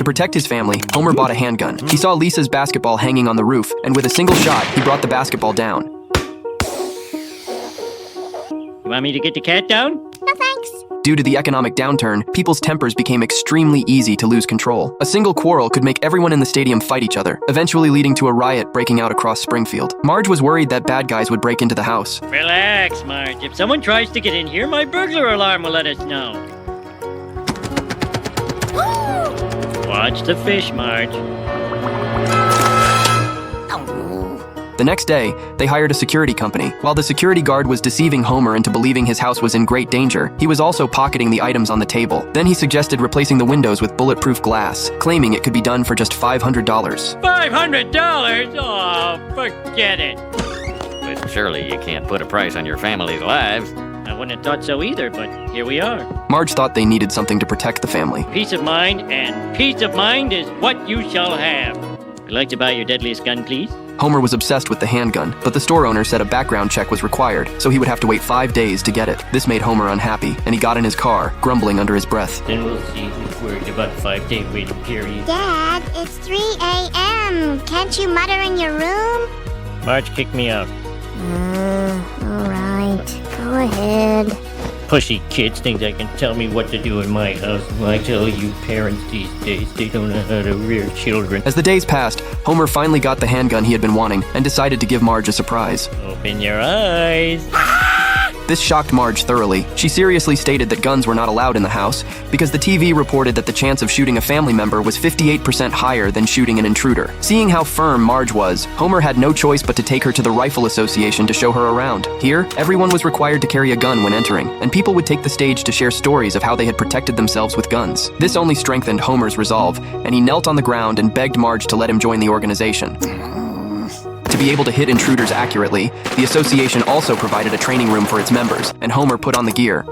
protect his family, Homer bought a handgun. He saw Lisa's basketball hanging on the roof, and with a single shot, he brought the basketball down. You want me to get the cat down? No thanks. Due to the economic downturn, people's tempers became extremely easy to lose control. A single quarrel could make everyone in the stadium fight each other, eventually leading to a riot breaking out across Springfield. Marge was worried that bad guys would break into the house. Relax, Marge. If someone tries to get in here, my burglar alarm will let us know. Watch the fish, Marge. The next day, they hired a security company. While the security guard was deceiving Homer into believing his house was in great danger, he was also pocketing the items on the table. Then he suggested replacing the windows with bulletproof glass, claiming it could be done for just $500. $500? Oh, forget it. But surely you can't put a price on your family's lives. I wouldn't have thought so either, but here we are. Marge thought they needed something to protect the family. Peace of mind, and peace of mind is what you shall have. Would you like to buy your deadliest gun, please? Homer was obsessed with the handgun, but the store owner said a background check was required, so he would have to wait 5 days to get it. This made Homer unhappy, and he got in his car, grumbling under his breath. Then we'll see who's worried about a 5-day waiting period. Dad, it's 3 a.m. Can't you mutter in your room? Marge kicked me out. All right. Go ahead. Pushy kids think they can tell me what to do in my house. Well, I tell you, parents these days, they don't know how to rear children. As the days passed, Homer finally got the handgun he had been wanting and decided to give Marge a surprise. Open your eyes. This shocked Marge thoroughly. She seriously stated that guns were not allowed in the house because the TV reported that the chance of shooting a family member was 58% higher than shooting an intruder. Seeing how firm Marge was, Homer had no choice but to take her to the Rifle Association to show her around. Here, everyone was required to carry a gun when entering, and people would take the stage to share stories of how they had protected themselves with guns. This only strengthened Homer's resolve, and he knelt on the ground and begged Marge to let him join the organization. To be able to hit intruders accurately, the association also provided a training room for its members, and Homer put on the gear.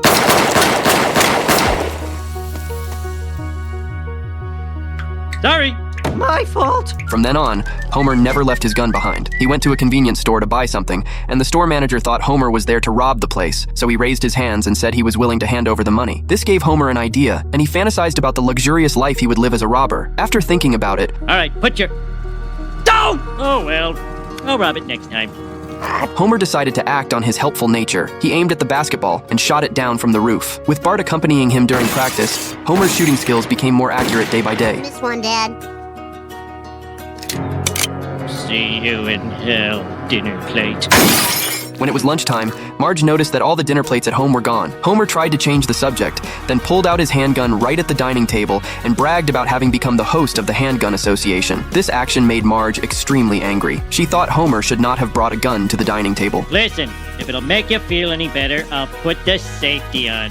Sorry. My fault. From then on, Homer never left his gun behind. He went to a convenience store to buy something, and the store manager thought Homer was there to rob the place, so he raised his hands and said he was willing to hand over the money. This gave Homer an idea, and he fantasized about the luxurious life he would live as a robber. After thinking about it, All right, put your... Don't! Oh, well. I'll rob it next time. Homer decided to act on his helpful nature. He aimed at the basketball and shot it down from the roof. With Bart accompanying him during practice, Homer's shooting skills became more accurate day by day. This one, Dad. See you in hell, dinner plate. When it was lunchtime, Marge noticed that all the dinner plates at home were gone. Homer tried to change the subject, then pulled out his handgun right at the dining table and bragged about having become the host of the Handgun Association. This action made Marge extremely angry. She thought Homer should not have brought a gun to the dining table. Listen, if it'll make you feel any better, I'll put the safety on.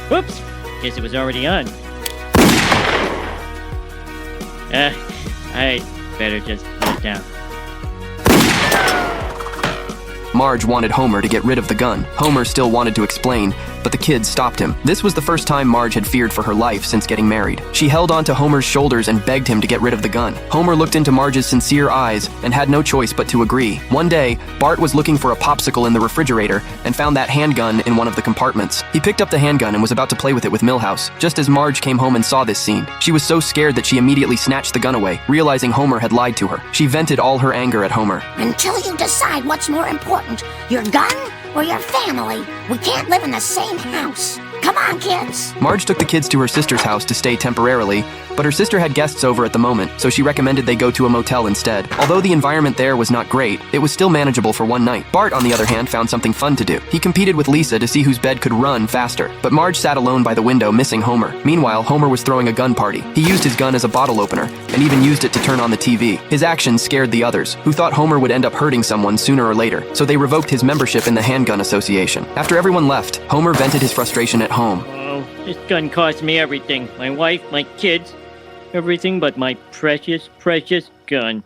Whoops, guess it was already on. I better just put it down. Marge wanted Homer to get rid of the gun. Homer still wanted to explain, but the kids stopped him. This was the first time Marge had feared for her life since getting married. She held onto Homer's shoulders and begged him to get rid of the gun. Homer looked into Marge's sincere eyes and had no choice but to agree. One day, Bart was looking for a popsicle in the refrigerator and found that handgun in one of the compartments. He picked up the handgun and was about to play with it with Milhouse, just as Marge came home and saw this scene. She was so scared that she immediately snatched the gun away, realizing Homer had lied to her. She vented all her anger at Homer. Until you decide what's more important, your gun or your family. We can't live in the same house. Come on, kids. Marge took the kids to her sister's house to stay temporarily, but her sister had guests over at the moment, so she recommended they go to a motel instead. Although the environment there was not great, it was still manageable for one night. Bart, on the other hand, found something fun to do. He competed with Lisa to see whose bed could run faster, but Marge sat alone by the window, missing Homer. Meanwhile, Homer was throwing a gun party. He used his gun as a bottle opener, and even used it to turn on the TV. His actions scared the others, who thought Homer would end up hurting someone sooner or later, so they revoked his membership in the Handgun Association. After everyone left, Homer vented his frustration at home. Oh, this gun cost me everything. My wife, my kids, everything but my precious, precious gun.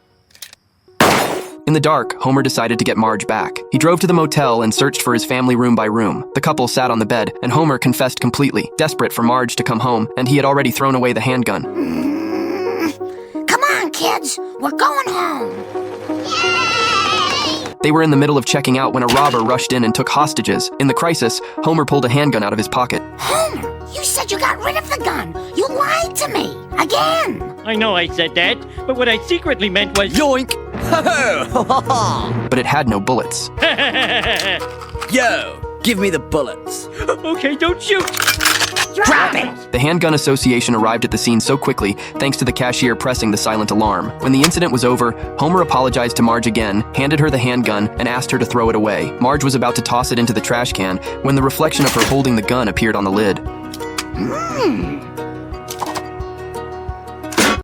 In the dark, Homer decided to get Marge back. He drove to the motel and searched for his family room by room. The couple sat on the bed, and Homer confessed completely, desperate for Marge to come home, and he had already thrown away the handgun. Come on, kids. We're going home. They were in the middle of checking out when a robber rushed in and took hostages. In the crisis, Homer pulled a handgun out of his pocket. Homer, you said you got rid of the gun. You lied to Again! I know I said that, but what I secretly meant was... Yoink! Ho-ho! But it had no bullets. Yo, give me the bullets. Okay, don't shoot! Drop it! The Handgun Association arrived at the scene so quickly, thanks to the cashier pressing the silent alarm. When the incident was over, Homer apologized to Marge again, handed her the handgun, and asked her to throw it away. Marge was about to toss it into the trash can when the reflection of her holding the gun appeared on the lid.